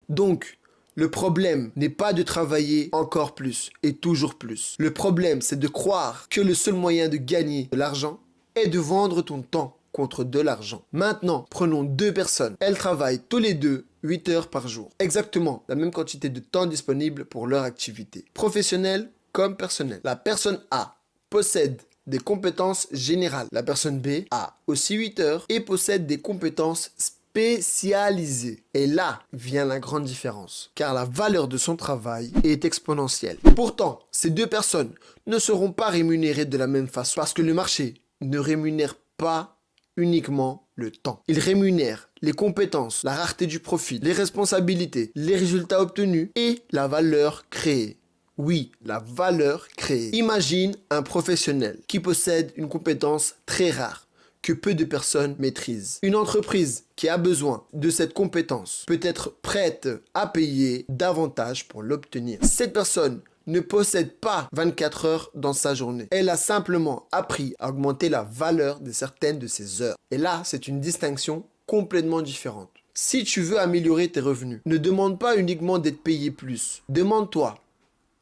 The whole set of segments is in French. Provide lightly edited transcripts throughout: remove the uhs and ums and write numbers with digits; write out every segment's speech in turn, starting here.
Donc, le problème n'est pas de travailler encore plus et toujours plus. Le problème, c'est de croire que le seul moyen de gagner de l'argent est de vendre ton temps contre de l'argent. Maintenant, prenons deux personnes. Elles travaillent tous les deux 8 heures par jour. Exactement la même quantité de temps disponible pour leur activité, professionnelle comme personnelle. La personne A possède des compétences générales. La personne B a aussi 8 heures et possède des compétences spécialisées. Et là vient la grande différence, car la valeur de son travail est exponentielle. Pourtant, ces deux personnes ne seront pas rémunérées de la même façon, parce que le marché ne rémunère pas uniquement le temps. Il rémunère les compétences, la rareté du profil, les responsabilités, les résultats obtenus et la valeur créée. Oui, la valeur créée. Imagine un professionnel qui possède une compétence très rare que peu de personnes maîtrisent. Une entreprise qui a besoin de cette compétence peut être prête à payer davantage pour l'obtenir. Cette personne ne possède pas 24 heures dans sa journée. Elle a simplement appris à augmenter la valeur de certaines de ses heures. Et là, c'est une distinction complètement différente. Si tu veux améliorer tes revenus, ne demande pas uniquement d'être payé plus. Demande-toi,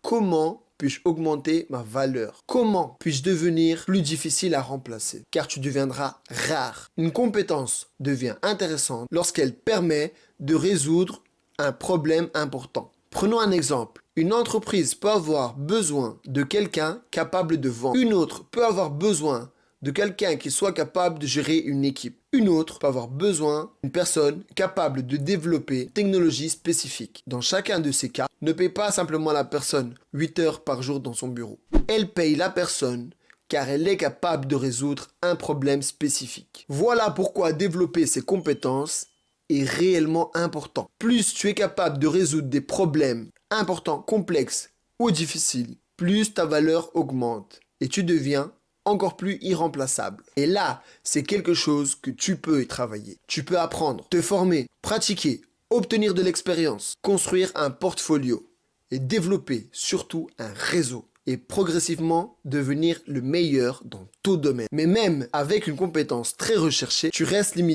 comment puis-je augmenter ma valeur? Comment puis-je devenir plus difficile à remplacer? Car tu deviendras rare. Une compétence devient intéressante lorsqu'elle permet de résoudre un problème important. Prenons un exemple. Une entreprise peut avoir besoin de quelqu'un capable de vendre. Une autre peut avoir besoin de quelqu'un qui soit capable de gérer une équipe. Une autre peut avoir besoin d'une personne capable de développer une technologie spécifique. Dans chacun de ces cas, ne paye pas simplement la personne 8 heures par jour dans son bureau. Elle paye la personne car elle est capable de résoudre un problème spécifique. Voilà pourquoi développer ses compétences est réellement important. Plus tu es capable de résoudre des problèmes importants, complexes ou difficiles, plus ta valeur augmente et tu deviens encore plus irremplaçable. Et là, c'est quelque chose que tu peux y travailler. Tu peux apprendre, te former, pratiquer, obtenir de l'expérience, construire un portfolio et développer surtout un réseau et progressivement devenir le meilleur dans tout domaine. Mais même avec une compétence très recherchée, tu restes limité